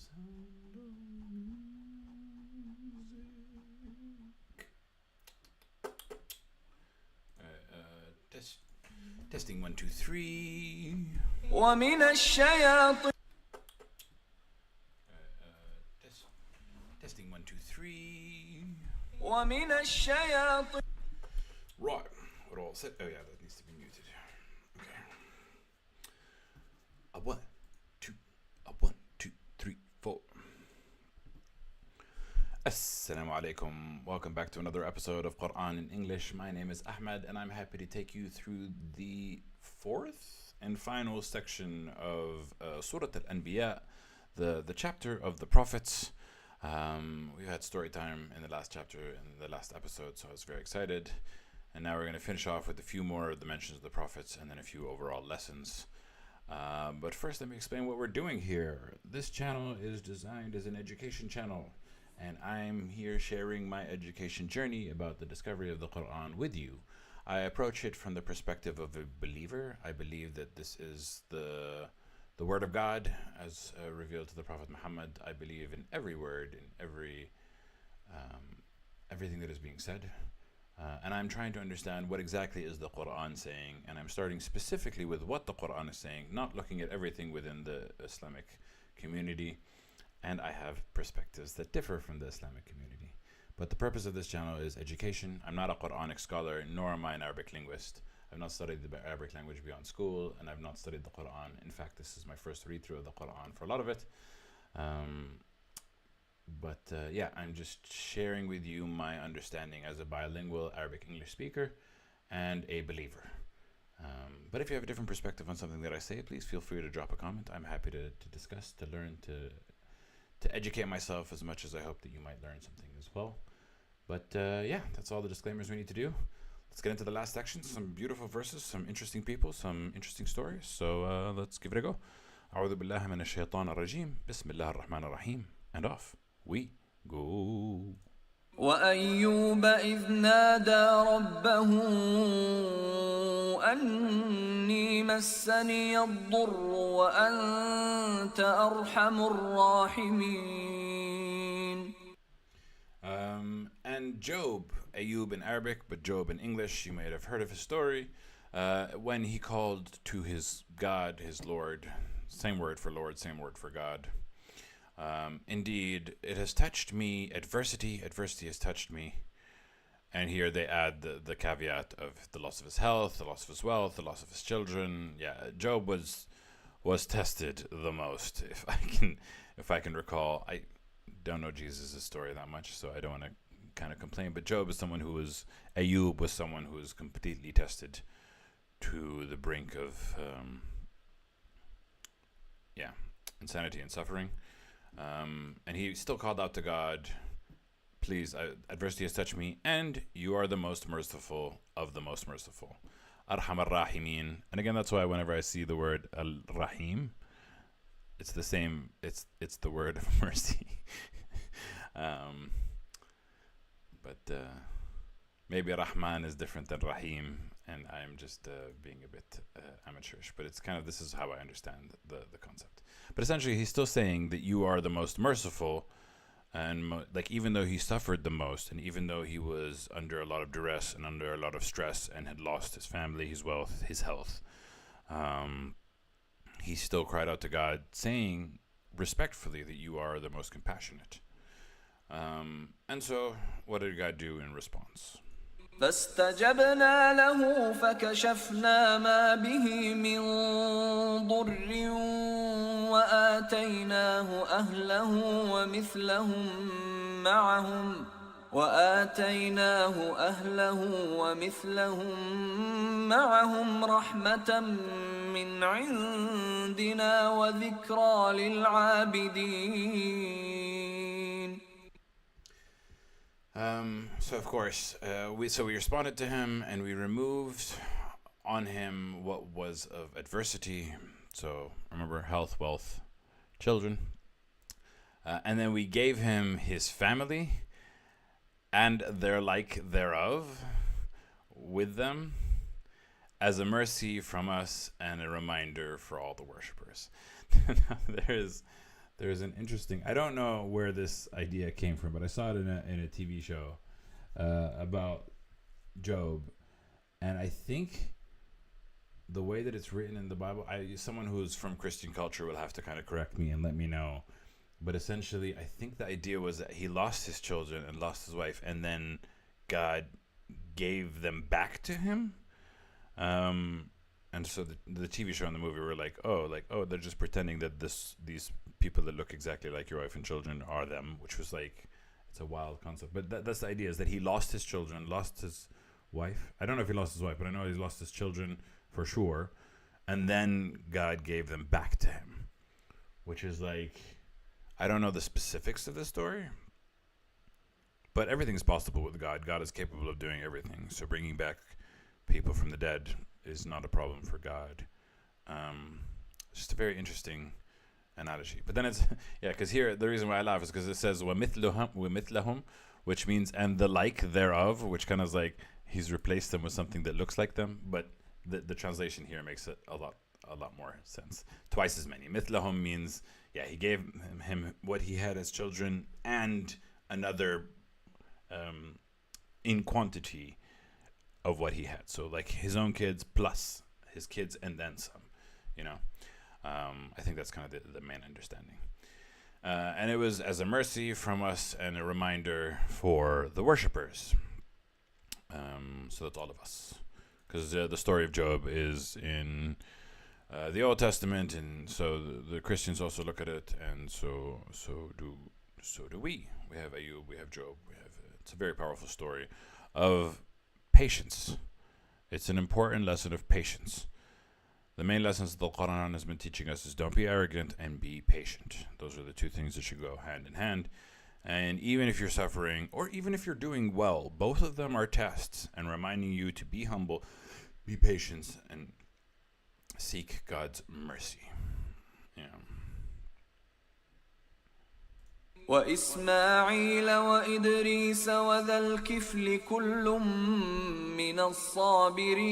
Sound of music. Test. Testing 1, 2, 3. ومن الشياطين Testing 1, 2, 3. ومن الشياطين. Right. We're all set. Oh yeah, that needs to be muted. Okay. A 1, 2, a 1, 2, 3, 4. Assalamu alaikum. Welcome back to another episode of Quran in English. My name is Ahmed, and I'm happy to take you through the fourth and final section of Surah Al-Anbiya, the chapter of the prophets. We had story time in the last chapter, in the last episode, so I was very excited. And now we're going to finish off with a few more of the mentions of the prophets and then a few overall lessons. But first, let me explain what we're doing here. This channel is designed as an education channel, and I'm here sharing my education journey about the discovery of the Quran with you. I approach it from the perspective of a believer. I believe that this is the word of God as revealed to the Prophet Muhammad. I believe in every word, in everything that is being said. And I'm trying to understand what exactly is the Quran saying, and I'm starting specifically with what the Quran is saying, not looking at everything within the Islamic community. And I have perspectives that differ from the Islamic community. But the purpose of this channel is education. I'm not a Quranic scholar, nor am I an Arabic linguist. I've not studied the Arabic language beyond school, and I've not studied the Quran. In fact, this is my first read-through of the Quran for a lot of it. Yeah, I'm just sharing with you my understanding as a bilingual Arabic-English speaker and a believer. But if you have a different perspective on something that I say, please feel free to drop a comment. I'm happy to discuss, to learn, to educate myself as much as I hope that you might learn something as well. But yeah, that's all the disclaimers we need to do. Let's get into the last section. Some beautiful verses, some interesting people, some interesting stories. So let's give it a go. أعوذ بالله من الشيطان الرجيم. بسم الله الرحمن الرحيم. And off we go. وأيوب إذ نادى ربه أني مسني الضر وأنت أرحم الراحمين. And Job, Ayub in Arabic, but Job in English, you might have heard of his story. When he called to his God, his Lord, same word for Lord, same word for God. Indeed, it has touched me, adversity has touched me. And here they add the caveat of the loss of his health, the loss of his wealth, the loss of his children. Yeah, Job was tested the most, if I can recall. I don't know Jesus' story that much, so I don't want to kind of complain. But Job is someone who was, Ayub was someone who was completely tested to the brink of, insanity and suffering. And he still called out to God, please, adversity has touched me, and you are the most merciful of the most merciful. Arham ar-Rahimin. And again, that's why whenever I see the word al-Rahim, it's the same, it's the word of mercy. Maybe Rahman is different than Rahim, and I'm just being a bit amateurish, but it's kind of, this is how I understand the concept. But essentially, he's still saying that you are the most merciful, and even though he suffered the most, and even though he was under a lot of duress and under a lot of stress and had lost his family, his wealth, his health, he still cried out to God, saying respectfully that you are the most compassionate. And so, what did God do in response? فاستجبنا له فكشفنا ما به من ضر وآتيناه أهله ومثلهم معهم رحمة من عندنا وذكرى للعابدين. So of course, we responded to him, and we removed on him what was of adversity. So remember, health, wealth, children. And then we gave him his family and their like thereof with them as a mercy from us and a reminder for all the worshippers. there's an interesting. I don't know where this idea came from, but I saw it in a TV show about Job, and I think the way that it's written in the Bible, someone who's from Christian culture will have to kind of correct me and let me know. But essentially, I think the idea was that he lost his children and lost his wife, and then God gave them back to him. And so the TV show and the movie were like, they're just pretending that these people that look exactly like your wife and children are them, which was like, it's a wild concept. But that's the idea, is that he lost his children, lost his wife. I don't know if he lost his wife, but I know he lost his children for sure. And then God gave them back to him, which is like, I don't know the specifics of the story, but everything's possible with God. God is capable of doing everything. So bringing back people from the dead is not a problem for God. It's just a very interesting analogy. But then it's, because here, the reason why I laugh is because it says, وَمِثْلَهُمْ, which means, and the like thereof, which kind of is like, he's replaced them with something that looks like them. But the translation here makes it a lot more sense. Twice as many. Mithlahum means, he gave him what he had as children and another in quantity of what he had. So like his own kids plus his kids and then some, I think that's kind of the main understanding. And it was as a mercy from us and a reminder for the worshippers. So that's all of us. Because the story of Job is in the Old Testament, and so the Christians also look at it, and so do we. We have Ayub, we have Job, it's a very powerful story of patience. It's an important lesson of patience. The main lessons the Quran has been teaching us is don't be arrogant and be patient. Those are the two things that should go hand in hand. And even if you're suffering, or even if you're doing well, both of them are tests and reminding you to be humble, be patient, and seek God's mercy. وإسماعيل وإدريس وذا الكفل كل من الصابرين.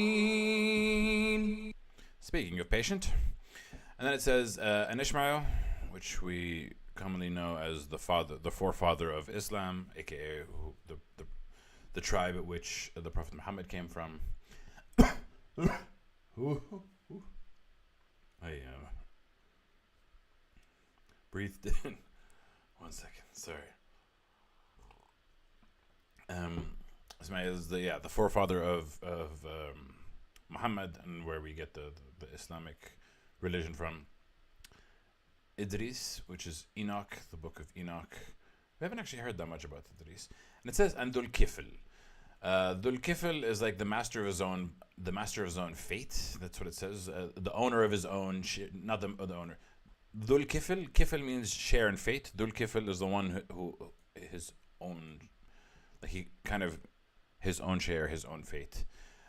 Speaking of patient, and then it says, and Ishmael, which we commonly know as the forefather of Islam, aka the tribe at which the Prophet Muhammad came from. I breathed in. 1 second, sorry. Ismail is the forefather of Muhammad, and where we get the Islamic religion from. Idris, which is Enoch, the book of Enoch. We haven't actually heard that much about Idris. And it says, and Dhul Kifl. Dhul Kifl is like the master of his own fate. That's what it says. The owner of his own, not the owner. Dhul Kifl means share in fate. Dhul Kifl is the one who his own, like he kind of his own share, his own fate.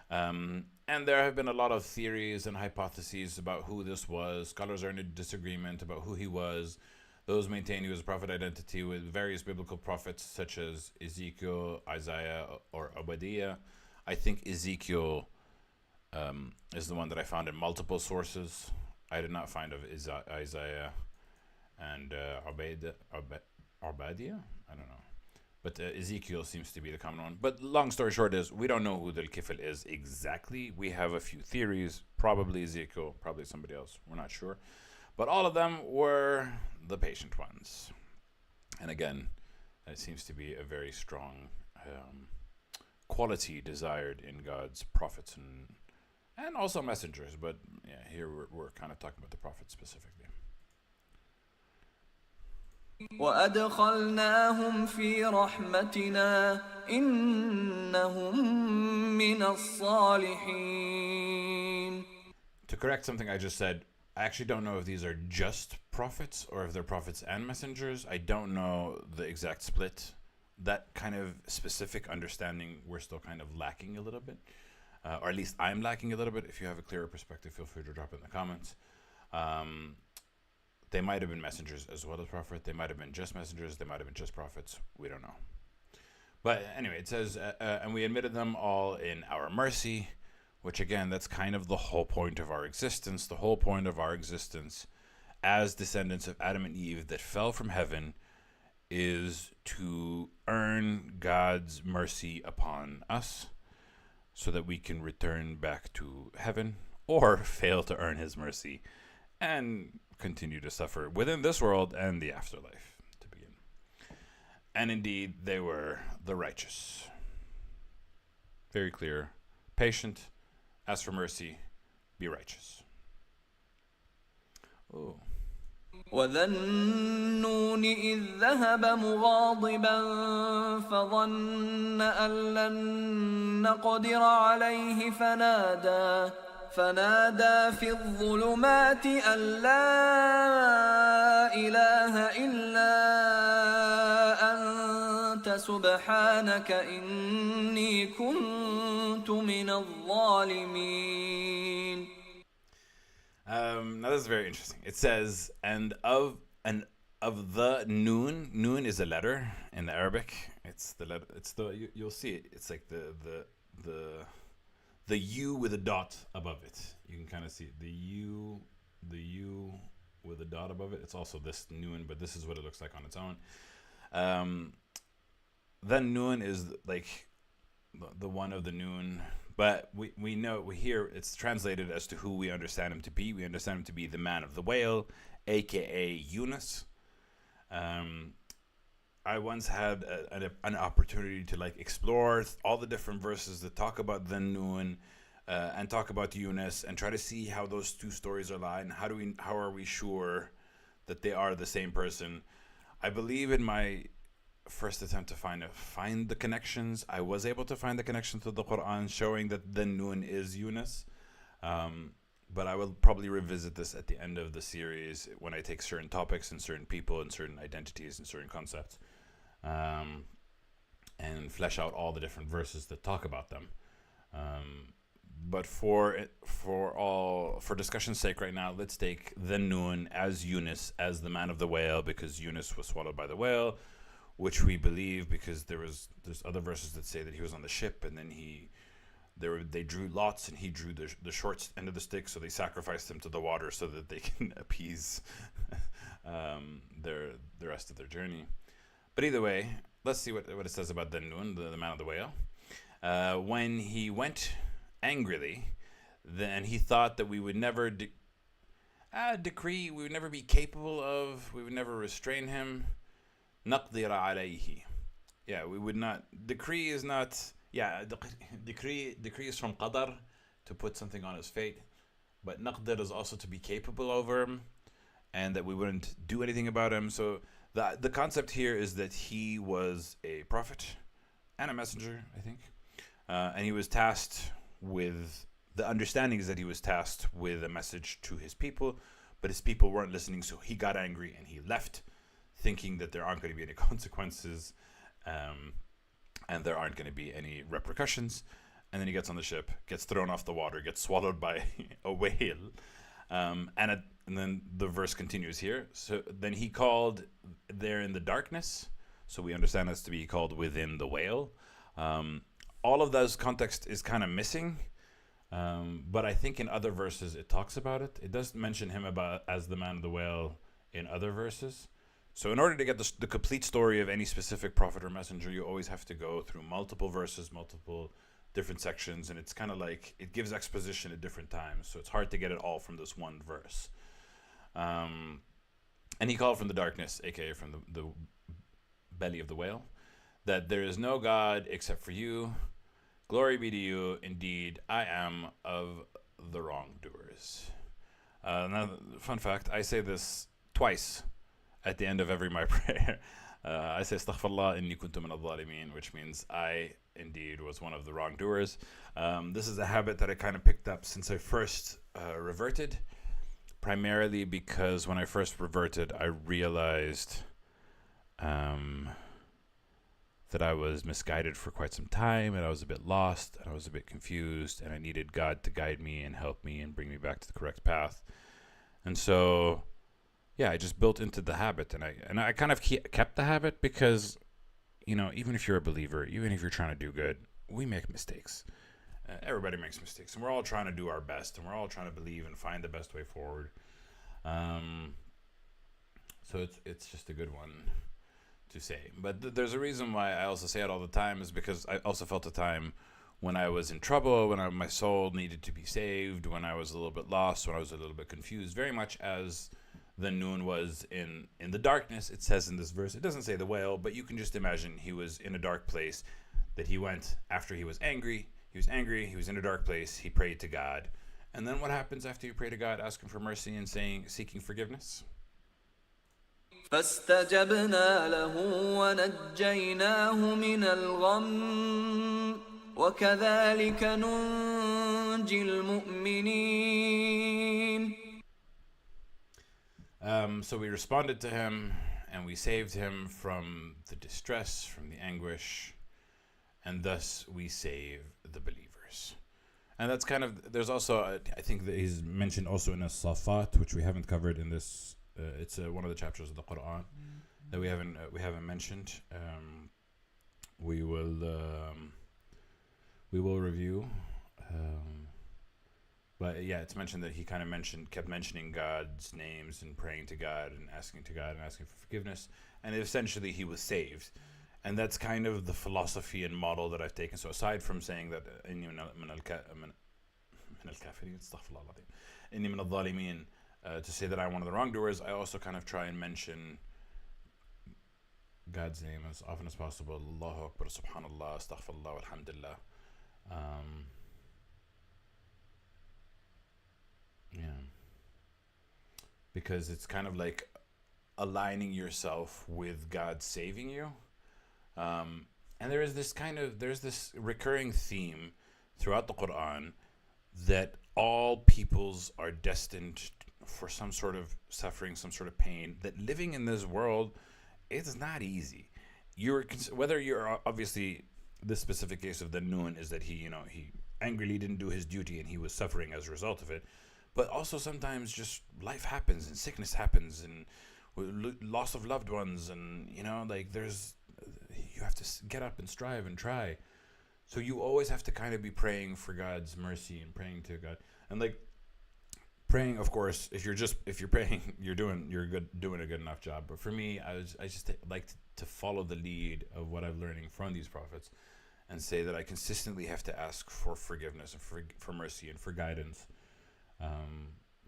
And there have been a lot of theories and hypotheses about who this was. Scholars are in a disagreement about who he was. Those maintain he was a prophet identity with various biblical prophets such as Ezekiel, Isaiah, or Obadiah. I think Ezekiel is the one that I found in multiple sources. I did not find of Isaiah and Obadiah. I don't know. But Ezekiel seems to be the common one. But long story short is, we don't know who Dhul Kifl is exactly. We have a few theories. Probably Ezekiel, probably somebody else. We're not sure. But all of them were the patient ones. And again, that seems to be a very strong quality desired in God's prophets and also messengers. But here we're kind of talking about the prophets specifically. وأدخلناهم في رحمتنا إنهم من الصالحين. To correct something I just said, I actually don't know if these are just prophets or if they're prophets and messengers. I don't know the exact split. That kind of specific understanding we're still kind of lacking a little bit. Or at least I'm lacking a little bit. If you have a clearer perspective, feel free to drop it in the comments. They might have been messengers as well as prophets. They might have been just messengers. They might have been just prophets. We don't know. But anyway, it says, and we admitted them all in our mercy, which again, that's kind of the whole point of our existence. The whole point of our existence as descendants of Adam and Eve that fell from heaven is to earn God's mercy upon us so that we can return back to heaven, or fail to earn his mercy and continue to suffer within this world and the afterlife to begin. And indeed, they were the righteous. Very clear. Patient, ask for mercy, be righteous. Oh. وذا النون إذ ذهب مغاضبا فظن أن لن نقدر عليه فنادى في الظلمات أن لا إله إلا أنت سبحانك إني كنت من الظالمين. Now this is very interesting. It says, and of the noon. Noon is a letter in the Arabic. It's the letter. You'll see it. It's like the U with a dot above it. You can kind of see it. The U with a dot above it. It's also this noon, but this is what it looks like on its own. Then noon is like the one of the noon. But we know, we hear it's translated as to who we understand him to be. We understand him to be the man of the whale, aka Yunus. I once had an opportunity to like explore all the different verses that talk about the Nun and talk about Yunus, and try to see how those two stories are aligned. How are we sure that they are the same person? I believe in my first attempt to find the connections, I was able to find the connection to the Quran showing that the Nun is Yunus. But I will probably revisit this at the end of the series when I take certain topics and certain people and certain identities and certain concepts, and flesh out all the different verses that talk about them. But for discussion's sake right now, let's take the Nun as Yunus, as the man of the whale, because Yunus was swallowed by the whale, which we believe because there's other verses that say that he was on the ship, and then they drew lots, and he drew the short end of the stick, so they sacrificed him to the water so that they can appease the rest of their journey. But either way, let's see what it says about Dannun, the man of the whale. When he went angrily, then he thought that we would never decree, we would never be capable of, we would never restrain him. نقدر عليه. Yeah, we would not. Decree is not. Yeah, decree is from qadar, to put something on his fate. But naqdir is also to be capable over him, and that we wouldn't do anything about him. So the concept here is that he was a prophet and a messenger, I think, and he was tasked with the understanding is that he was tasked with a message to his people, but his people weren't listening, so he got angry and he left, thinking that there aren't going to be any consequences, and there aren't going to be any repercussions. And then he gets on the ship, gets thrown off the water, gets swallowed by a whale, and then the verse continues here. So then he called there in the darkness, so we understand this to be called within the whale. All of those context is kind of missing, but I think in other verses it talks about it. It does mention him as the man of the whale in other verses. So in order to get the complete story of any specific prophet or messenger, you always have to go through multiple verses, multiple different sections, and it's kind of like it gives exposition at different times, so it's hard to get it all from this one verse. And he called from the darkness, aka from the belly of the whale, that there is no God except for you. Glory be to you. Indeed, I am of the wrongdoers. Now, fun fact, I say this twice at the end of every my prayer. I say astaghfirullah inni kuntu min al-zalimin, which means I indeed was one of the wrongdoers. This is a habit that I kind of picked up since I first reverted, primarily because when I first reverted, I realized that I was misguided for quite some time, and I was a bit lost, and I was a bit confused, and I needed God to guide me and help me and bring me back to the correct path. And so yeah, I just built into the habit, and I kind of kept the habit because, you know, even if you're a believer, even if you're trying to do good, we make mistakes. Everybody makes mistakes, and we're all trying to do our best, and we're all trying to believe and find the best way forward. So it's just a good one to say. But there's a reason why I also say it all the time, is because I also felt a time when I was in trouble, when my soul needed to be saved, when I was a little bit lost, when I was a little bit confused, very much as the Nun was in the darkness. It says in this verse, it doesn't say the whale, but you can just imagine he was in a dark place, that he went after he was angry. He was angry, he was in a dark place, he prayed to God. And then what happens after you pray to God, asking for mercy and seeking forgiveness? فاستجبنا له ونجيناه من الغم وكذلك ننجي المؤمنين. So we responded to him and we saved him from the distress, from the anguish, and thus we save the believers. And that's kind of, there's also, I think that he's mentioned also in As-Safat, which we haven't covered in this. It's one of the chapters of the Quran that we haven't mentioned. We will review. But yeah, it's mentioned that he kind of kept mentioning God's names and praying to God and asking to God and asking for forgiveness, and essentially he was saved. And that's kind of the philosophy and model that I've taken. So aside from saying that إني من الكافرين استغفر الله العظيم إني من الظالمين, to say that I'm one of the wrongdoers, I also kind of try and mention God's name as often as possible. Allahu Akbar, Subhanallah, Astaghfirullah, Alhamdulillah. Yeah, because it's kind of like aligning yourself with God saving you. And there's this recurring theme throughout the Quran that all peoples are destined for some sort of suffering, some sort of pain, that living in this world, it's not easy. Whether you're obviously, this specific case of the Nun is that he angrily didn't do his duty and he was suffering as a result of it. But also sometimes just life happens and sickness happens and loss of loved ones, and you have to get up and strive and try. So you always have to kind of be praying for God's mercy and praying to God. And praying, of course, if you're praying, you're doing a good enough job. But for me, I just like to follow the lead of what I'm learning from these prophets, and say that I consistently have to ask for forgiveness and for mercy and for guidance.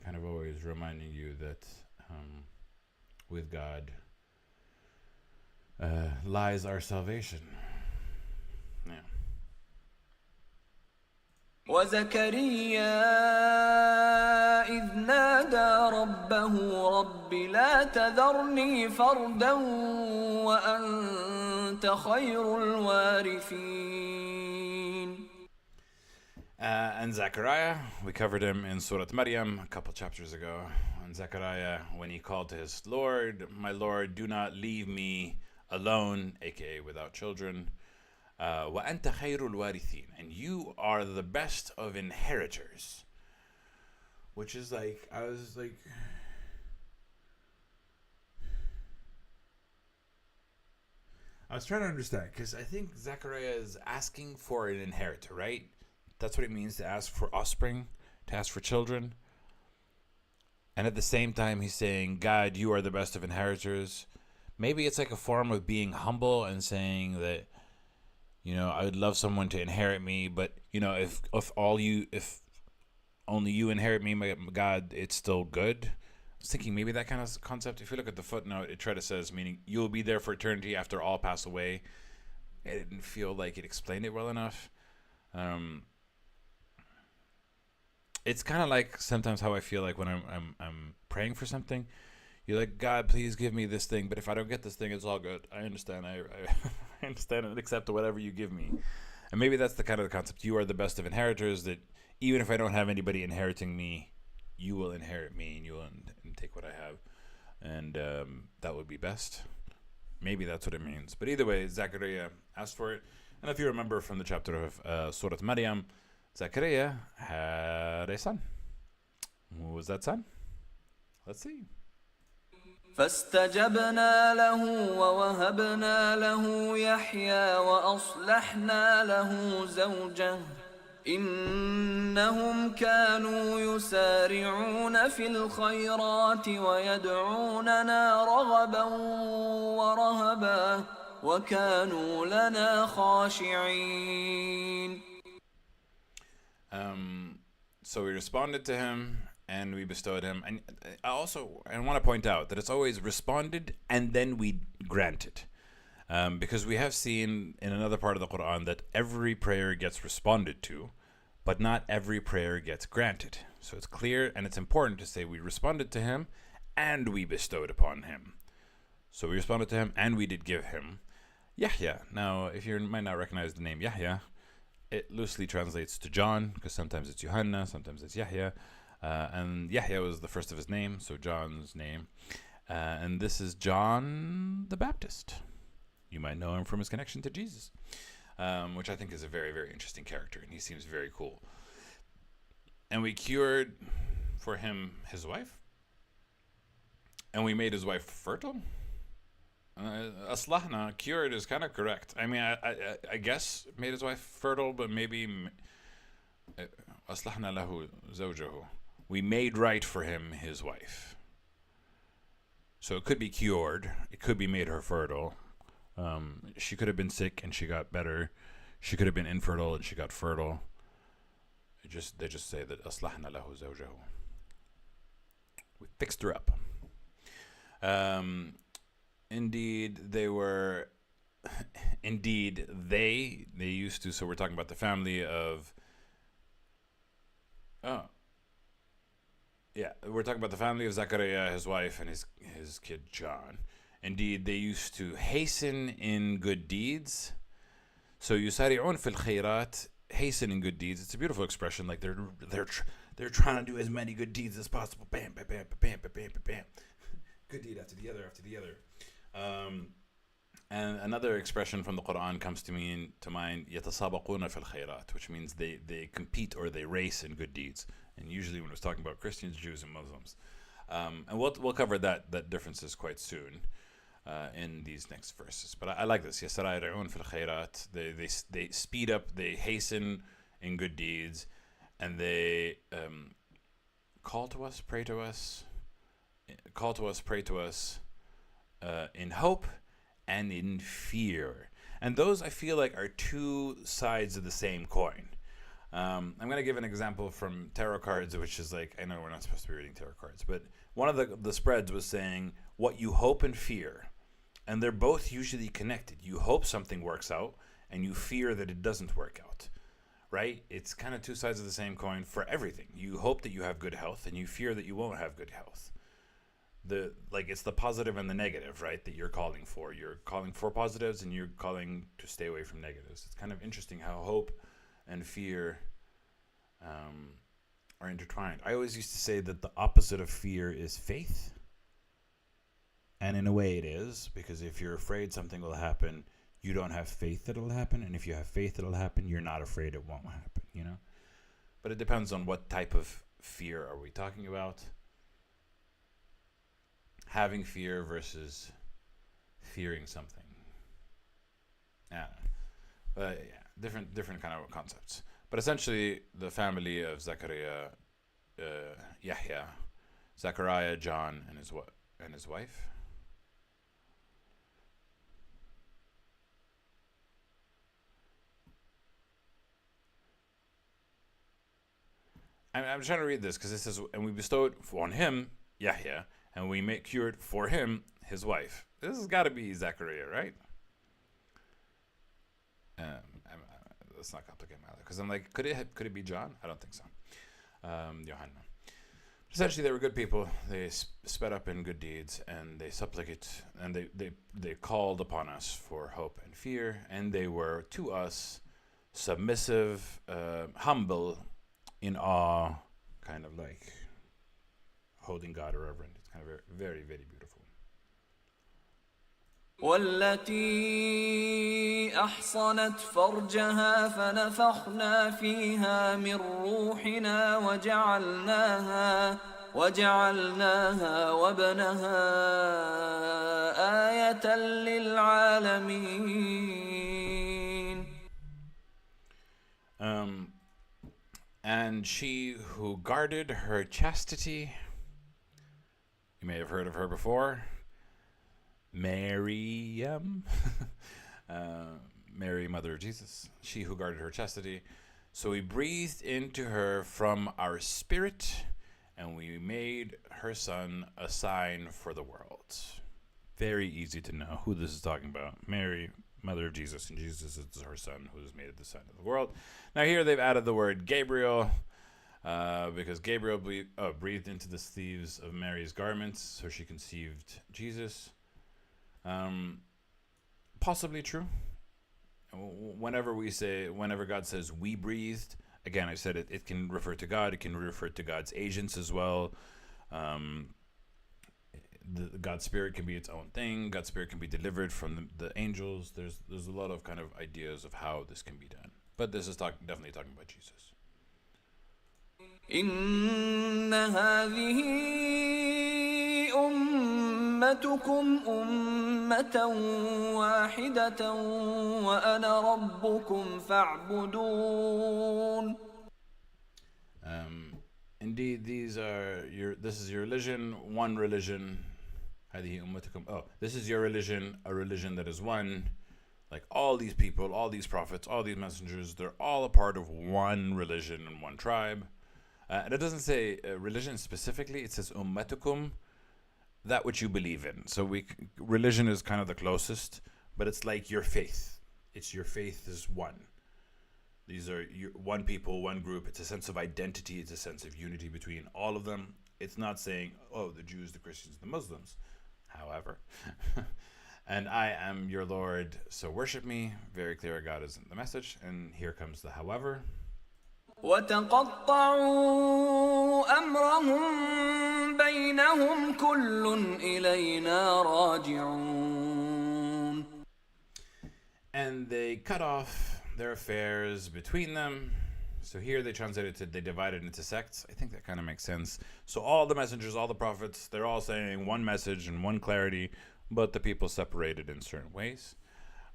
Kind of always reminding you that with God lies our salvation. Yeah. وزكريا إذ نادى ربه رب لا تذرني فردا وأنت خير الوارثين. And Zechariah, we covered him in Surah Maryam a couple chapters ago. And Zechariah, when he called to his Lord, my Lord, do not leave me alone, aka without children. وَأَنْتَ خَيْرُ الْوَارِثِينَ, and you are the best of inheritors. Which is I was trying to understand, because I think Zechariah is asking for an inheritor, right? That's what it means to ask for offspring, to ask for children. And at the same time, he's saying, God, you are the best of inheritors. Maybe it's like a form of being humble and saying that, I would love someone to inherit me, but, if only you inherit me, my God, it's still good. I was thinking maybe that kind of concept. If you look at the footnote, it says, meaning you'll be there for eternity after all pass away. It didn't feel like it explained it well enough. It's kind of like sometimes how I feel like when I'm praying for something. You're like, God, please give me this thing. But if I don't get this thing, it's all good. I understand. I understand and accept whatever you give me. And maybe that's the kind of the concept. You are the best of inheritors, that even if I don't have anybody inheriting me, you will inherit me and you will take what I have. And that would be best. Maybe that's what it means. But either way, Zechariah asked for it. And if you remember from the chapter of Surah Maryam, Zechariah had a son. Who was that son? Let's see. فاستجبنا له ووهبنا له يحيى وأصلحنا له زوجه إنهم كانوا يسارعون في الخيرات ويدعوننا رغبا ورهبا وكانوا لنا خاشعين. So we responded to him and we bestowed him. And I want to point out that it's always responded and then we granted. Because we have seen in another part of the Quran that every prayer gets responded to, but not every prayer gets granted. So it's clear and it's important to say we responded to him and we bestowed upon him. So we responded to him and we did give him Yahya. Now, if you might not recognize the name Yahya, it loosely translates to John, because sometimes it's Yohanna, sometimes it's Yahya. And Yahya was the first of his name, so John's name. And this is John the Baptist. You might know him from his connection to Jesus, which I think is a very, very interesting character, and he seems very cool. And we cured for him his wife, and we made his wife fertile. Aslahna, cured is kind of correct. I mean, I guess made his wife fertile, but maybe aslahna lahu zawjahu. We made right for him his wife. So it could be cured. It could be made her fertile. She could have been sick and she got better. She could have been infertile and she got fertile. They just say that aslahna lahu zawjahu. We fixed her up. Indeed, they used to, so we're talking about the family of, we're talking about the family of Zachariah, his wife, and his kid John. Indeed, they used to hasten in good deeds. So yusari'un fil khairat, hasten in good deeds. It's a beautiful expression, like they're trying to do as many good deeds as possible. Bam, bam, bam, bam, bam, bam, bam. Good deed after the other, after the other. And another expression from the Quran comes to mind, يَتَسَابَقُونَ فِي الْخَيْرَاتِ, which means they compete or they race in good deeds. And usually when it's talking about Christians, Jews, and Muslims. And we'll cover that differences quite soon in these next verses. But I like this. يَسَارِعُونَ فِي الْخَيْرَاتِ. They speed up, they hasten in good deeds, and they call to us, pray to us, in hope and in fear. And those, I feel like, are two sides of the same coin. I'm going to give an example from tarot cards, which is like, I know we're not supposed to be reading tarot cards, but one of the spreads was saying what you hope and fear. And they're both usually connected. You hope something works out, and you fear that it doesn't work out. Right? It's kind of two sides of the same coin for everything. You hope that you have good health, and you fear that you won't have good health. It's the positive and the negative, right, that you're calling for. You're calling for positives and you're calling to stay away from negatives. It's kind of interesting how hope and fear are intertwined. I always used to say that the opposite of fear is faith. And in a way it is, because if you're afraid something will happen, you don't have faith that it'll happen. And if you have faith that it'll happen, you're not afraid it won't happen, you know? But it depends on what type of fear are we talking about. Having fear versus fearing something. Different kind of concepts. But essentially, the family of Zachariah, Yahya, Zachariah, John, and his wife. I'm trying to read this because this is, and we bestowed on him Yahya, and we cured for him his wife. This has got to be Zachariah, right? Let's not complicate matter, because I'm like, could it be John? I don't think so. Yohanna. Essentially, they were good people. They sped up in good deeds, and they supplicate, and they called upon us for hope and fear, and they were to us submissive, humble, in awe, kind of like holding God reverent. It's kind of very, very, very beautiful. والتي أحصنت فرجها فنفخنا فيها من روحنا وجعلناها وابنها آية للعالمين. and she who guarded her chastity. You may have heard of her before. Maryam. Mary, mother of Jesus. She who guarded her chastity. So we breathed into her from our spirit, and we made her son a sign for the world. Very easy to know who this is talking about. Mary, mother of Jesus, and Jesus is her son who has made it the sign of the world. Now here they've added the word Gabriel, because Gabriel breathed into the sleeves of Mary's garments, so she conceived Jesus. Possibly true. Whenever God says we breathed, again, I said it can refer to God. It can refer to God's agents as well. God's spirit can be its own thing. God's spirit can be delivered from the angels. There's a lot of kind of ideas of how this can be done. But this is definitely talking about Jesus. إن هذه أمتكم أمة واحدة وأنا ربكم فاعبدون. Indeed, this is your religion, one religion. هذه أمتكم. Oh, this is your religion, a religion that is one. Like all these people, all these prophets, all these messengers, they're all a part of one religion and one tribe. And it doesn't say religion specifically. It says ummatukum, that which you believe in. So religion is kind of the closest, but it's like your faith. It's your faith is one. These are one people, one group. It's a sense of identity. It's a sense of unity between all of them. It's not saying, oh, the Jews, the Christians, the Muslims. However, and I am your Lord, so worship me. Very clear, God is in the message. And here comes the however. وتقطعوا أمرهم بينهم كل إلينا راجعون. And they cut off their affairs between them. So here they translated it, they divided into sects. I think that kind of makes sense. So all the messengers, all the prophets, they're all saying one message and one clarity, but the people separated in certain ways.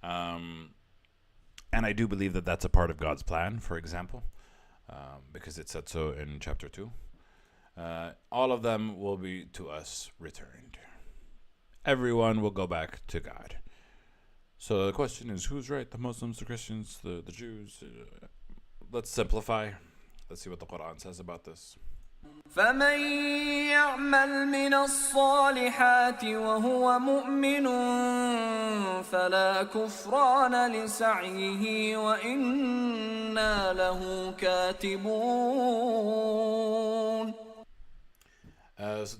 And I do believe that that's a part of God's plan, for example. Because it said so in chapter 2. All of them will be to us returned. Everyone will go back to God. So the question is, who's right? The Muslims, the Christians, the Jews? Let's simplify. Let's see what the Quran says about this. فمن يعمل من الصالحات وهو مؤمن فلا كفران لسعيه وإنا له كاتبون.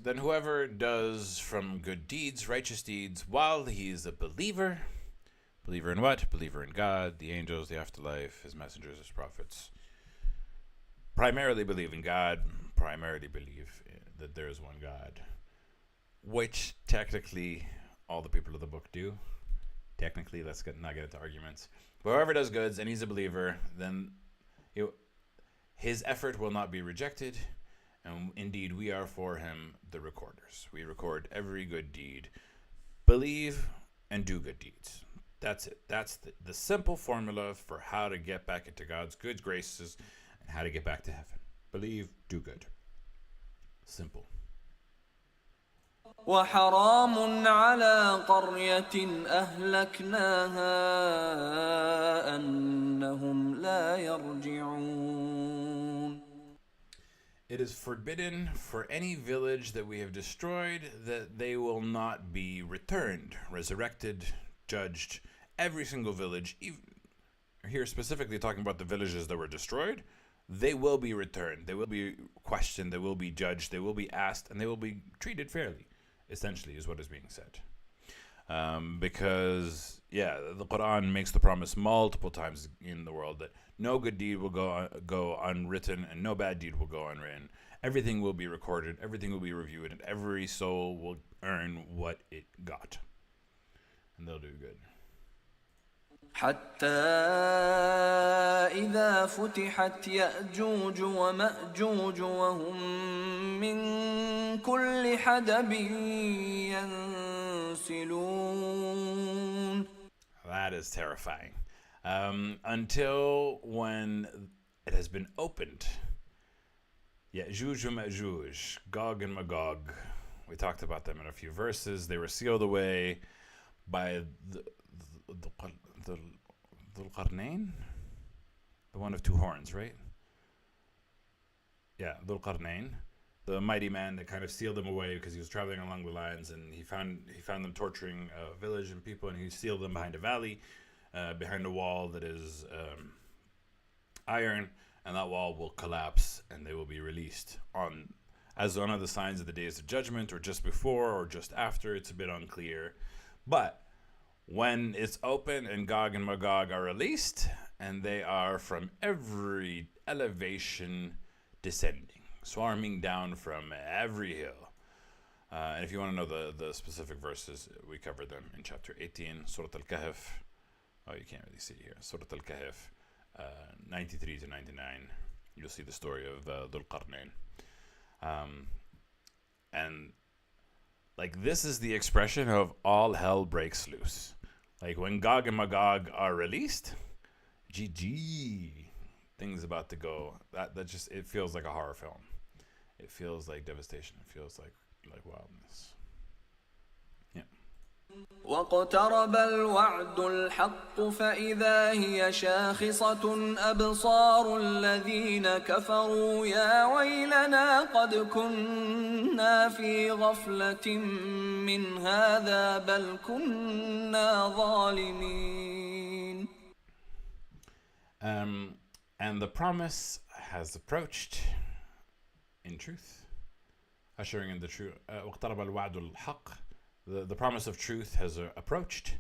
Then whoever does from good deeds, righteous deeds, while he is a believer. Believer in what? Believer in God, the angels, the afterlife, his messengers, his prophets. Primarily believe in God, primarily believe that there is one God, which technically all the people of the book do. Technically, let's not get into arguments. But whoever does goods and he's a believer, then his effort will not be rejected. And indeed, we are for him the recorders. We record every good deed. Believe and do good deeds. That's it. That's the simple formula for how to get back into God's good graces and how to get back to heaven. Believe, do good. Simple. وحرام على قرية أهلكناها أنهم لا يرجعون. It is forbidden for any village that we have destroyed that they will not be returned, resurrected, judged. Every single village, even here specifically talking about the villages that were destroyed, they will be returned. They will be questioned. They will be judged. They will be asked, and they will be treated fairly, essentially, is what is being said. Because, the Quran makes the promise multiple times in the world that no good deed will go unwritten and no bad deed will go unwritten. Everything will be recorded. Everything will be reviewed, and every soul will earn what it got. And they'll do good. حتى إذا فتحت يأجوج ومأجوج وهم من كل حدب ينسلون. That is terrifying. Until when it has been opened Ya'juj and Ma'juj, Gog and Magog. We talked about them in a few verses. They were sealed away by the Qarnayn, the one of two horns, right? Yeah, Dhul Qarnayn, the mighty man that kind of sealed them away because he was traveling along the lines, and he found them torturing a village and people, and he sealed them behind a valley, behind a wall that is iron, and that wall will collapse and they will be released on as one of the signs of the days of judgment, or just before or just after. It's a bit unclear, but when it's open and Gog and Magog are released, and they are from every elevation descending, swarming down from every hill. And if you want to know the specific verses, we covered them in chapter 18, Surah Al-Kahf. Oh, you can't really see it here. Surah Al-Kahf, 93 to 99. You'll see the story of Dhul Qarnayn. And like, this is the expression of all hell breaks loose. Like, when Gog and Magog are released, GG, things about to go. That just, it feels like a horror film. It feels like devastation. It feels like wildness. Yeah. واقترب الوعد الحق فإذا هي شاخصة أبصار الذين كفروا يا ويلنا قد كنا في غفلة من هذا بل كنا ظالمين. And the promise has approached in truth, ushering in the truth. واقترب الوعد الحق. The promise of truth has approached.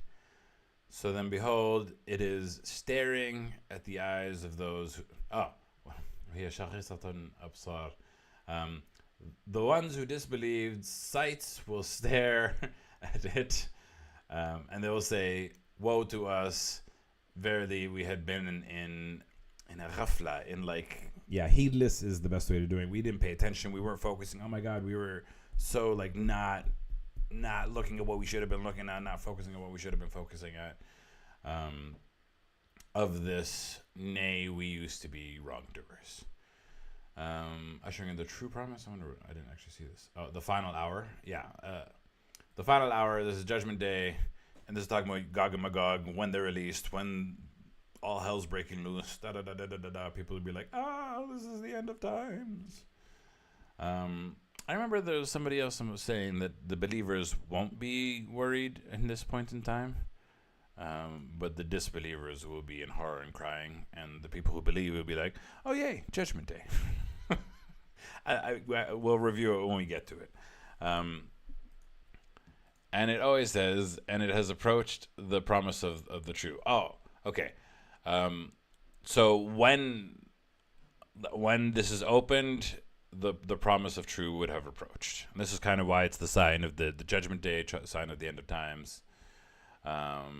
So then behold, it is staring at the eyes of those who... هي شاخصة أبصار. The ones who disbelieved, sights will stare at it, and they will say, woe to us, verily we had been in a ghafla, in like... Yeah, heedless is the best way to do it. We didn't pay attention. We weren't focusing. Oh my God, we were so like not looking at what we should have been looking at, not focusing on what we should have been focusing at. Of this, nay, we used to be wrongdoers. Ushering in the true promise. I didn't actually see this. Oh, the final hour. Yeah, the final hour. This is Judgment Day, and this is talking about Gog and Magog, when they're released, when all hell's breaking loose. People would be like, this is the end of times. I remember there was somebody else who was saying that the believers won't be worried in this point in time, but the disbelievers will be in horror and crying, and the people who believe will be like, oh yay, Judgment Day. We'll review it when we get to it. And it always says, and it has approached the promise of the true. Oh, okay. So when this is opened, the promise of true would have approached. And this is kind of why it's the sign of the Judgment Day, sign of the end of times. Yeah.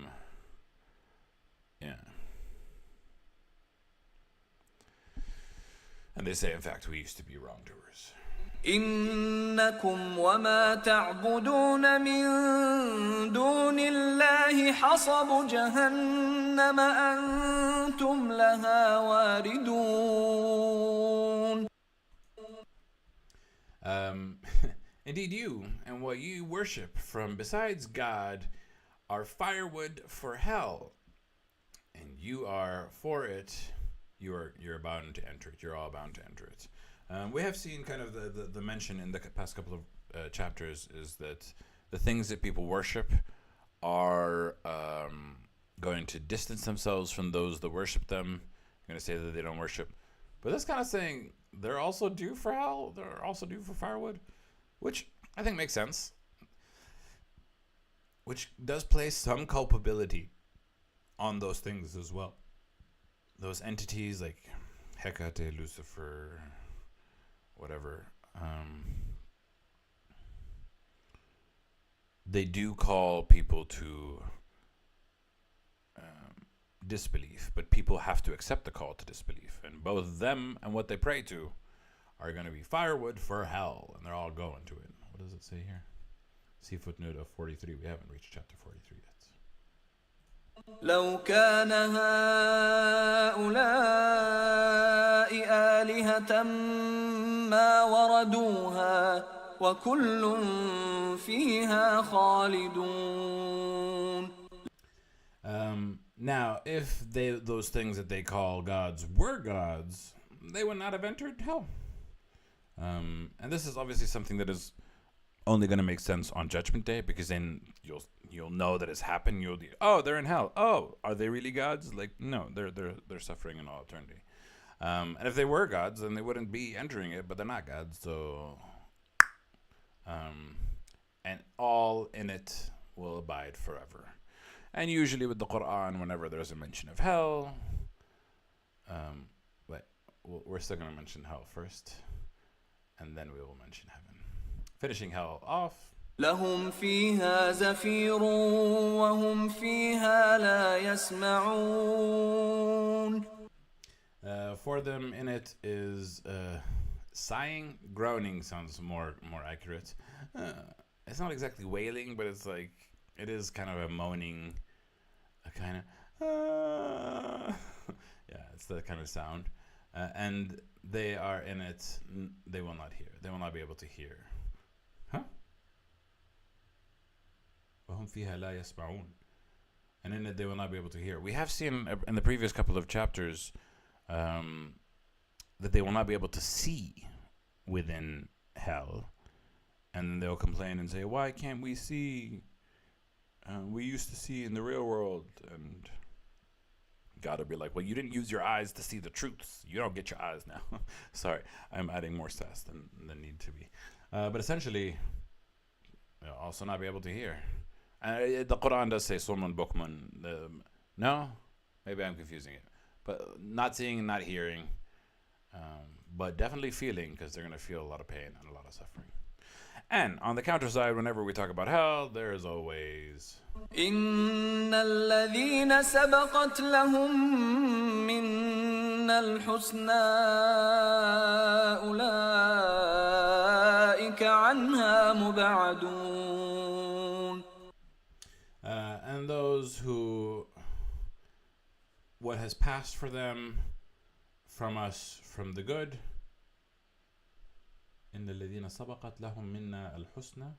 And they say, in fact, we used to be wrongdoers. إنكم وما تعبدون من دون الله حصب جهنم أنتم لها واردون. Indeed, you and what you worship from besides God are firewood for hell, and you are for it. You're bound to enter it. You're all bound to enter it. We have seen kind of the mention in the past couple of chapters is that the things that people worship are going to distance themselves from those that worship them. I'm going to say that they don't worship. But that's kind of saying they're also due for hell. They're also due for firewood, which I think makes sense. Which does place some culpability on those things as well. Those entities like Hecate, Lucifer, whatever, they do call people to disbelief, but people have to accept the call to disbelief, and both them and what they pray to are going to be firewood for hell, and they're all going to it. What does it say here? See footnote of 43. We haven't reached chapter 43 yet. لو كان هؤلاء آلهة ما وردوها وكل فيها خالدون. Now, if those things that they call gods were gods, they would not have entered hell. And this is obviously something that is only going to make sense on Judgment Day, because then you'll know that it's happened. They're in hell. Oh, are they really gods? Like, no, they're suffering in all eternity. And if they were gods, then they wouldn't be entering it. But they're not gods, so and all in it will abide forever. And usually with the Quran, whenever there's a mention of hell, but we're still going to mention hell first, and then we will mention heaven. Finishing hell off. لهم فيها زفير وهم فيها لا يسمعون. For them in it is sighing. Groaning sounds more accurate. It's not exactly wailing, but it's like, it is kind of a moaning, a kind of yeah, it's that kind of sound. And they are in it, they will not hear. They will not be able to hear. Huh? وهم فيها لا يسمعون. And in it they will not be able to hear. We have seen in the previous couple of chapters that they will not be able to see within hell. And they'll complain and say, why can't we see? We used to see in the real world. And God will be like, well, you didn't use your eyes to see the truths. You don't get your eyes now. Sorry, I'm adding more sass than need to be. But essentially, they'll also not be able to hear. The Quran does say Summun Bukmun. No? Maybe I'm confusing it. But not seeing and not hearing. But definitely feeling, because they're going to feel a lot of pain and a lot of suffering. And on the counter side, whenever we talk about hell, there is always إن الذين سبقت لهم منا الحسنى أولئك عنها مبعدون. And those who, what has passed for them from us from the good, إن الذين سبقت لهم منا الحسنى.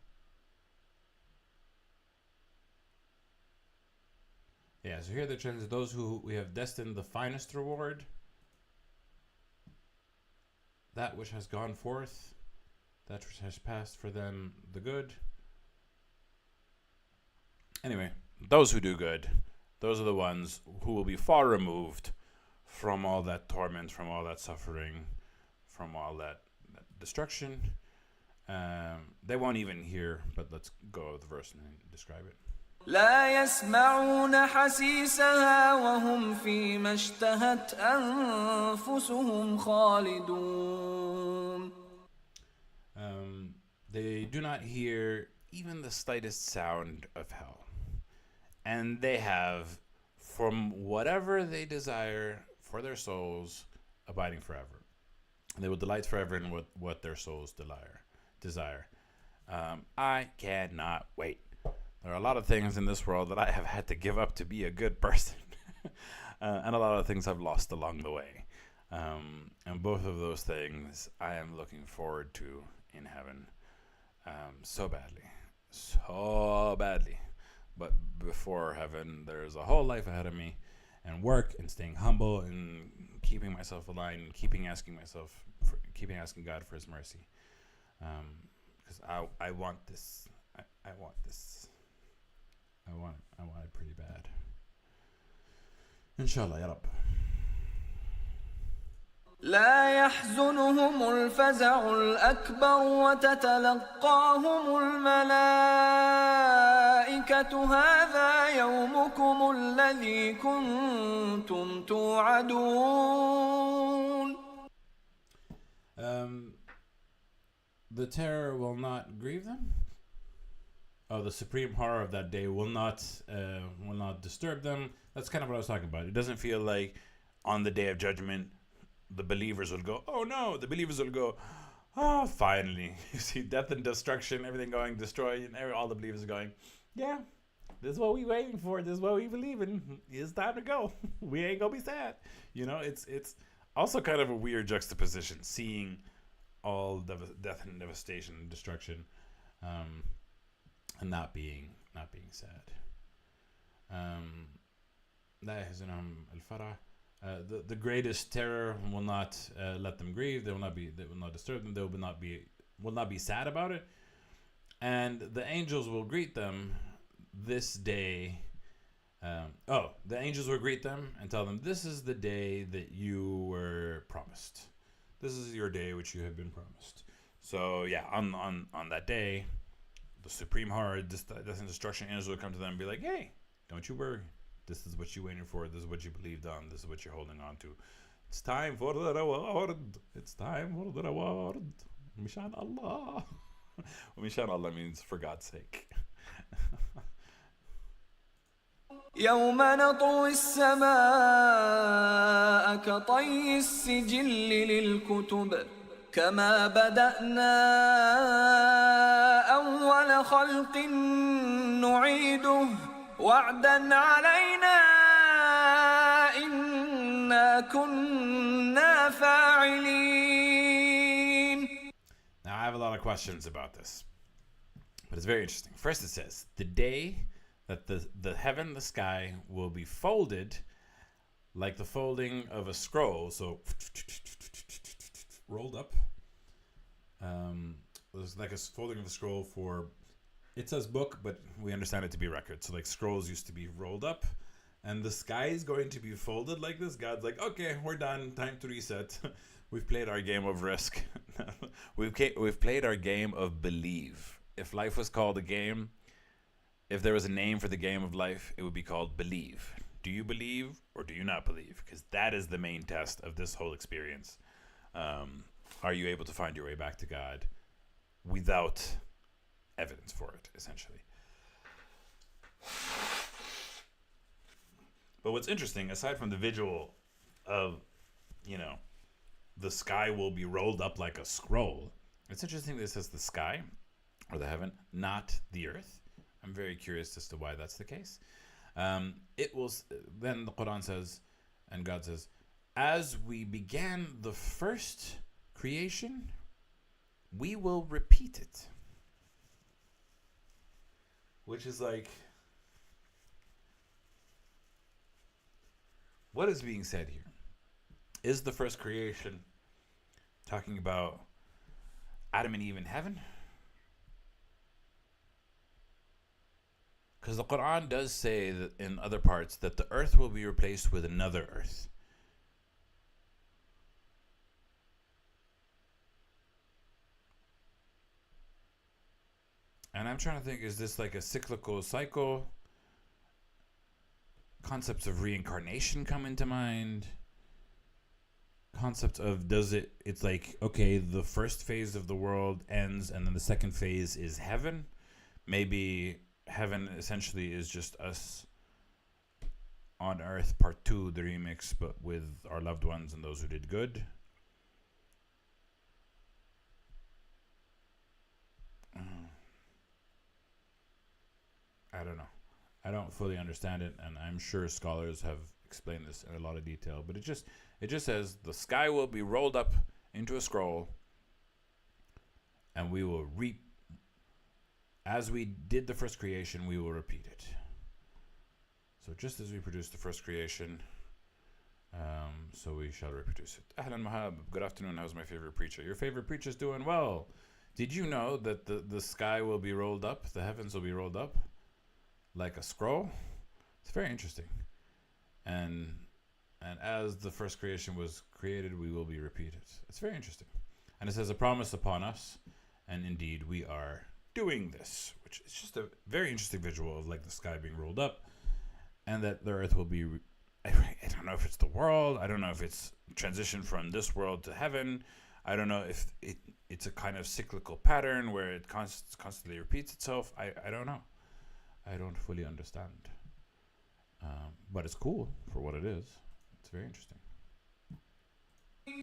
Yeah, so here the trend is those who we have destined the finest reward, that which has gone forth, that which has passed for them the good. Anyway, those who do good, those are the ones who will be far removed from all that torment, from all that suffering, from all that destruction. They won't even hear, but let's go with the verse and describe it. لا يسمعون حسيسها وهم فيما اشتهت أنفسهم خالدون. They do not hear even the slightest sound of hell. And they have, from whatever they desire for their souls, abiding forever. They will delight forever in what their souls desire. I cannot wait. There are a lot of things in this world that I have had to give up to be a good person. And a lot of things I've lost along the way. And both of those things I am looking forward to in heaven so badly. But before heaven, there's a whole life ahead of me. And work and staying humble and keeping myself aligned and keeping asking God for his mercy. Because I want this. I want this. I want it pretty bad. Inshallah, ya Rabb. لا يحزنهم الفزع الأكبر وتتلقاهم الملائكة هذا يومكم الذي كنتم توعدون. The terror will not grieve them. Oh, the supreme horror of that day will not disturb them. That's kind of what I was talking about. It doesn't feel like on the day of judgment, the believers will go, oh no, the believers will go, oh, finally. You see death and destruction, everything going destroyed, and all the believers are going, yeah, this is what we waiting for. This is what we believe in. It's time to go. We ain't gonna be sad. You know, it's also kind of a weird juxtaposition, seeing all death and devastation and destruction, and not being sad. لا يحزنهم الفرح. The greatest terror will not let them grieve. They will not disturb them. They will not be sad about it. And the angels will greet them this day. The angels will greet them and tell them, this is the day that you were promised. This is your day which you have been promised. So yeah, on that day, the supreme horror, death and destruction angels will come to them and be like, hey, don't you worry. This is what you're waiting for. This is what you believed on. This is what you're holding on to. It's time for the reward. It's time for the reward. Mishan Allah. Mishan Allah means for God's sake. يوم نطوي السماء كطي السجل للكتب كما بدأنا أول خلق نعيده وعدا علينا إنا كنا فاعلين. Now I have a lot of questions about this, but it's very interesting. First it says, the day that the heaven, the sky, will be folded like the folding of a scroll. So rolled up. It's like a folding of a scroll for, it says book, but we understand it to be record. So like scrolls used to be rolled up, and the sky is going to be folded like this. God's like, okay, we're done. Time to reset. We've played our game of risk. We've played our game of believe. If life was called a game, if there was a name for the game of life, it would be called believe. Do you believe or do you not believe? Because that is the main test of this whole experience. Are you able to find your way back to God without evidence for it, essentially? But what's interesting, aside from the visual of, the sky will be rolled up like a scroll, it's interesting that it says the sky, or the heaven, not the earth. I'm very curious as to why that's the case. It will, then the Quran says, and God says, as we began the first creation, we will repeat it. Which is like, what is being said here? Is the first creation talking about Adam and Eve in heaven? Because the Quran does say that in other parts that the earth will be replaced with another earth. And I'm trying to think, is this like a cyclical cycle? Concepts of reincarnation come into mind. Concept of it's like, okay, the first phase of the world ends and then the second phase is heaven. Maybe heaven essentially is just us on earth, part 2, the remix, but with our loved ones and those who did good. I don't know. I don't fully understand it, and I'm sure scholars have explained this in a lot of detail, but it just says the sky will be rolled up into a scroll, and we will as we did the first creation, we will repeat it. So just as we produced the first creation, so we shall reproduce it. Ahlan Mahab, good afternoon. How's my favorite preacher? Your favorite preacher's doing well. Did you know that the sky will be rolled up, the heavens will be rolled up like a scroll? It's very interesting. And as the first creation was created, we will be repeated. It's very interesting. And it says a promise upon us, and indeed we are doing this, which is just a very interesting visual of like the sky being rolled up, and that the earth will be I don't know if it's the world, I don't know if it's transition from this world to heaven, I don't know if it's a kind of cyclical pattern where it constantly repeats itself. I don't know. I don't fully understand, but it's cool for what it is. It's very interesting.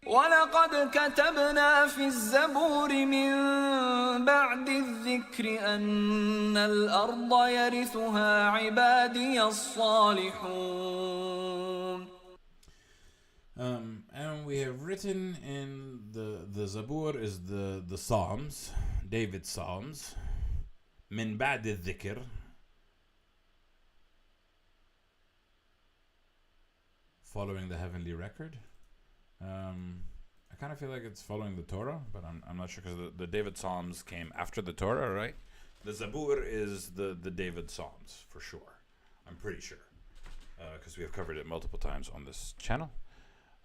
ولقد كتبنا في الزبور من بعد الذكر أن الأرض يرثها عبادي الصالحون. And we have written in the Zabur is the Psalms, David's Psalms, من بعد الذكر, following the heavenly record. I kind of feel like it's following the Torah, but I'm not sure, because the David Psalms came after the Torah, right? The Zabur is the David Psalms, for sure. I'm pretty sure, because we have covered it multiple times on this channel.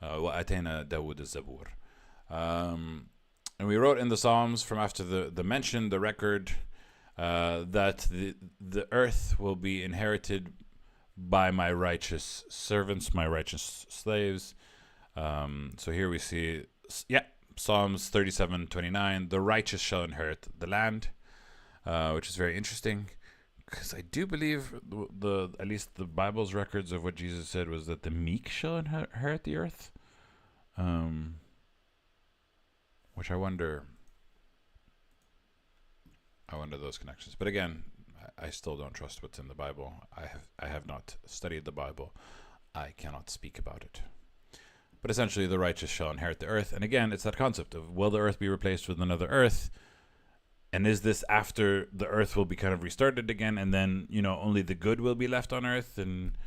وَأَتَيْنَا دَاوُدَ الزَّبُورِ. And we wrote in the Psalms from after the mention, the record, that the earth will be inherited by my righteous servants, my righteous slaves. So here we see, Psalms 37:29, the righteous shall inherit the land, which is very interesting, because I do believe at least the Bible's records of what Jesus said was that the meek shall inherit the earth, which I wonder those connections. But again, I still don't trust what's in the Bible. I have not studied the Bible. I cannot speak about it. But essentially, the righteous shall inherit the earth. And again, it's that concept of, will the earth be replaced with another earth? And is this after the earth will be kind of restarted again, and then, only the good will be left on earth? And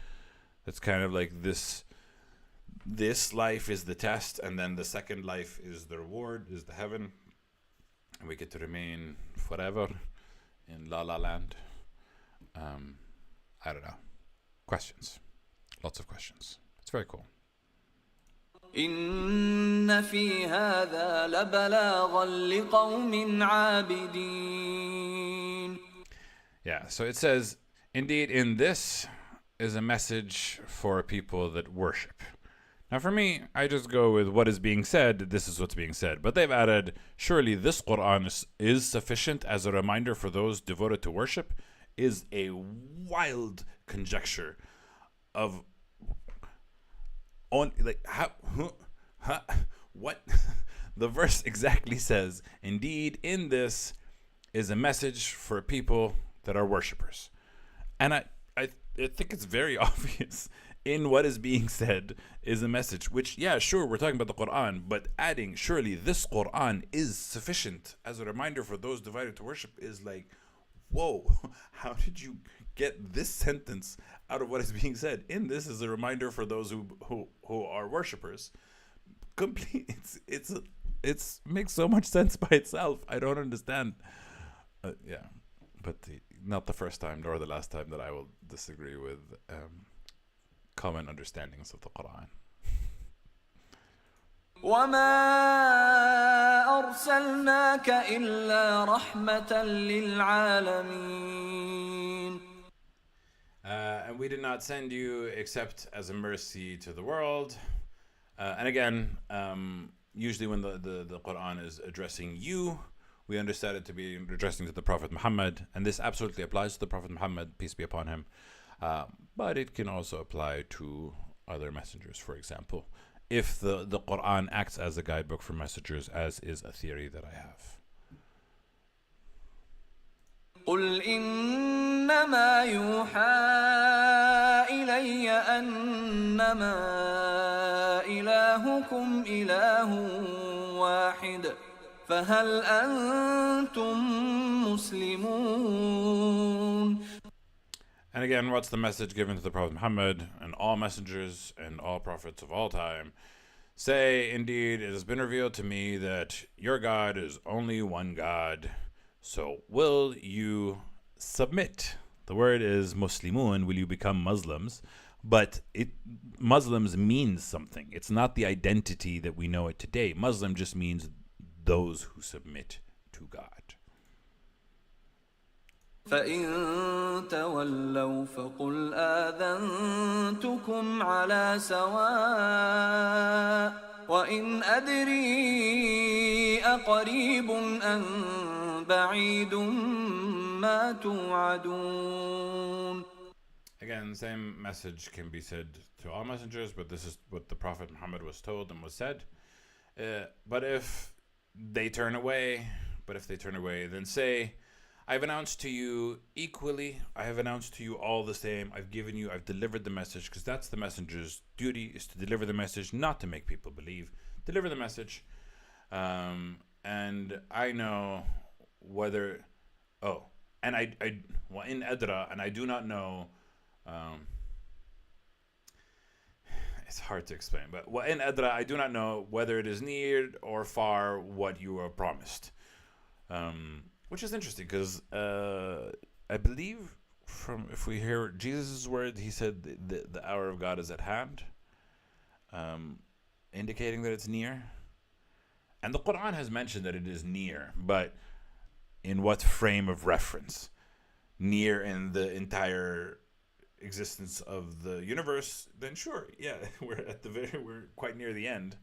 it's kind of like this life is the test, and then the second life is the reward, is the heaven. And we get to remain forever in La La Land. I don't know. Questions. Lots of questions. It's very cool. إن في هذا لبلاغا لقوم عابدين. Yeah, so it says, indeed, in this is a message for people that worship. Now, for me, I just go with what is being said. This is what's being said. But they've added, surely this Quran is sufficient as a reminder for those devoted to worship, is a wild conjecture of what the verse exactly says. Indeed, in this is a message for people that are worshippers. And I think it's very obvious in what is being said is a message, which, yeah, sure, we're talking about the Quran, but adding, surely this Quran is sufficient as a reminder for those devoted to worship, is like, whoa, how did you get this sentence out of what is being said? In this is a reminder for those who are worshippers. Complete. It's makes so much sense by itself. I don't understand. Yeah, but not the first time nor the last time that I will disagree with common understandings of the Quran. وما أرسلناك إلا رحمة للعالمين. And we did not send you except as a mercy to the world. And again, usually when the Quran is addressing you, we understand it to be addressing to the Prophet Muhammad. And this absolutely applies to the Prophet Muhammad, peace be upon him. But it can also apply to other messengers, for example, if the Quran acts as a guidebook for messengers, as is a theory that I have. قل إنما يوحى إلي أنما إلهكم إله واحد فهل أنتم مسلمون. And again, what's the message given to the Prophet Muhammad and all messengers and all prophets of all time? Say, indeed, it has been revealed to me that your God is only one God. So will you submit? The word is Muslimun, will you become Muslims? But Muslims means something. It's not the identity that we know it today. Muslim just means those who submit to God. فإن تولوا فقل آذنتكم على سواء وإن أدري أقريب أم بعيد ما توعدون. Again, same message can be said to all messengers, but this is what the Prophet Muhammad was told and was said. But if they turn away, then say, I've announced to you equally. I have announced to you all the same. I've delivered the message, because that's the messenger's duty, is to deliver the message, not to make people believe. Deliver the message. And I know whether, and in adra, and I do not know, it's hard to explain, but in adra, I do not know whether it is near or far what you are promised. Which is interesting, because I believe, if we hear Jesus' word, he said the hour of God is at hand, indicating that it's near. And the Quran has mentioned that it is near, but in what frame of reference? Near in the entire existence of the universe? Then sure, yeah, we're quite near the end.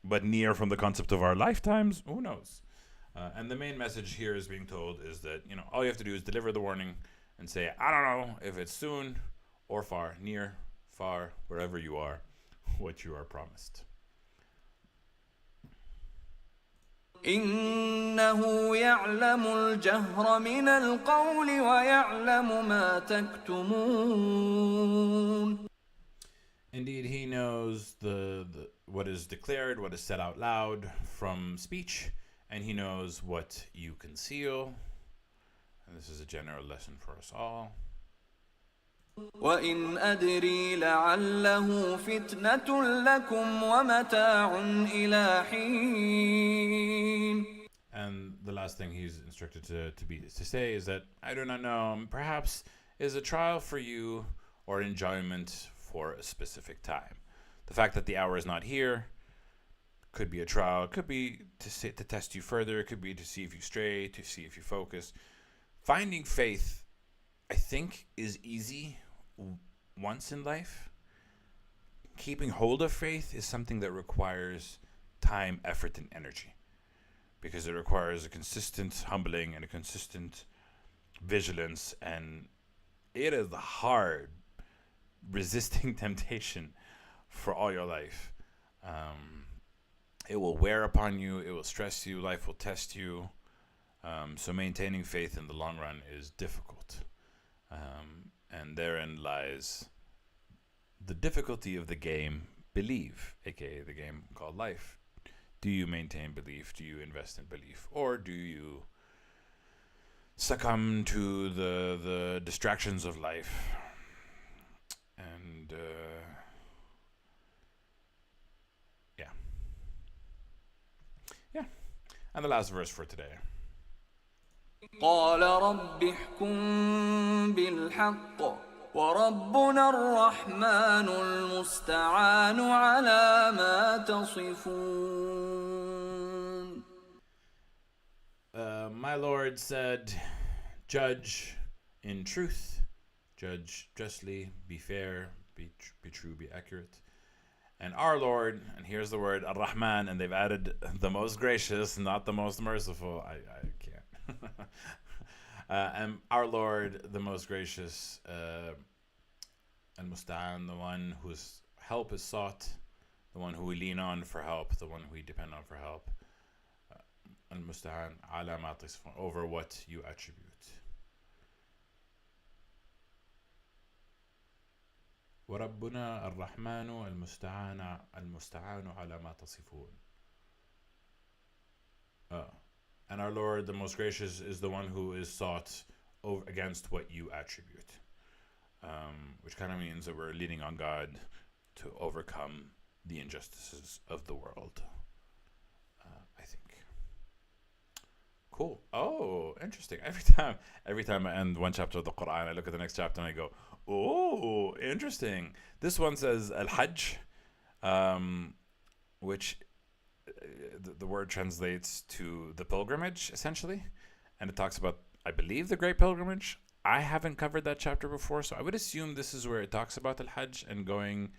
But near from the concept of our lifetimes, who knows? And the main message here is being told is that, all you have to do is deliver the warning and say, I don't know if it's soon or far, near, far, wherever you are, what you are promised. إنه يعلم الجهر من القول ويعلم ما تكتمون. Indeed, he knows the what is declared, what is said out loud from speech, and he knows what you conceal. And this is a general lesson for us all. وإن أدري لعله فتنة لكم ومتاع إلى حين. And the last thing he's instructed to say is that, I do not know, perhaps is a trial for you or enjoyment for a specific time. The fact that the hour is not here could be a trial, could be to test you further, it could be to see if you stray, to see if you focus. Finding faith, I think, is easy once in life. Keeping hold of faith is something that requires time, effort, and energy, because it requires a consistent humbling and a consistent vigilance, and it is hard resisting temptation for all your life. It will wear upon you, it will stress you, life will test you. So maintaining faith in the long run is difficult. And therein lies the difficulty of the game Believe, aka the game called life. Do you maintain belief? Do you invest in belief? Or do you succumb to the distractions of life? And yeah. And the last verse for today. قال رب احكم بالحق وربنا الرحمن المستعان على ما تصفون. My Lord said, judge in truth, judge justly, be fair, be true, be accurate. And our Lord, and here's the word, Ar-Rahman, and they've added the most gracious, not the most merciful. I can't. And our Lord, the most gracious, Al-Musta'an, the one whose help is sought, the one who we lean on for help, the one who we depend on for help. Al-Musta'an, ala ma tasifun, over what you attribute. وربنا الرحمن المستعان على ما تصفون. And our Lord, the most gracious, is the one who is sought against what you attribute. Which kind of means that we're leaning on God to overcome the injustices of the world. I think. Cool. Oh, interesting. Every time I end one chapter of the Quran, I look at the next chapter and I go, oh, interesting. This one says Al-Hajj, which the word translates to the pilgrimage, essentially. And it talks about, I believe, the Great Pilgrimage. I haven't covered that chapter before, so I would assume this is where it talks about Al-Hajj and going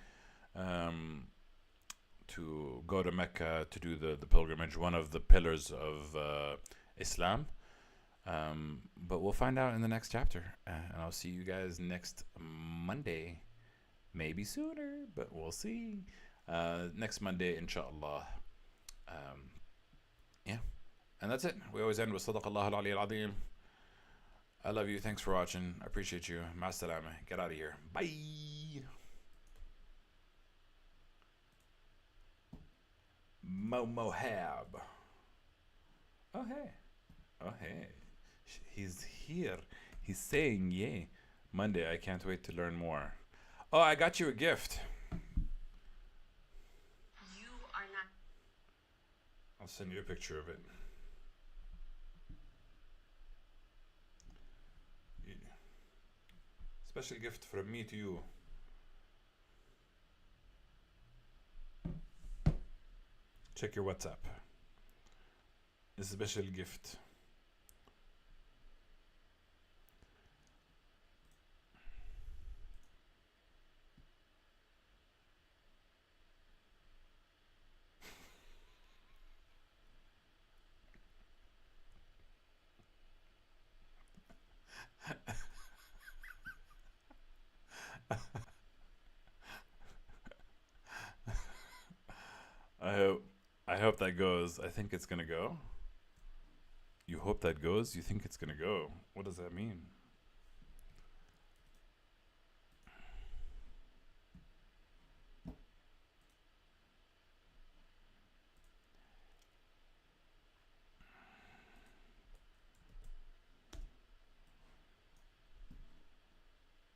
to go to Mecca to do the pilgrimage, one of the pillars of Islam. But we'll find out in the next chapter. And I'll see you guys next Monday. Maybe sooner, but we'll see. Next Monday, inshallah. Yeah. And that's it. We always end with Sadaq Allah al-Ali al-Azim. I love you. Thanks for watching. I appreciate you. Ma salama. Get out of here. Bye. Mohab. Oh hey. Oh hey. He's here. He's saying yay. Monday. I can't wait to learn more. Oh, I got you a gift. You are not. I'll send you a picture of it. Special gift from me to you. Check your WhatsApp. It's a special gift. I hope I hope that goes. I think it's gonna go. You hope that goes? You think it's gonna go? What does that mean?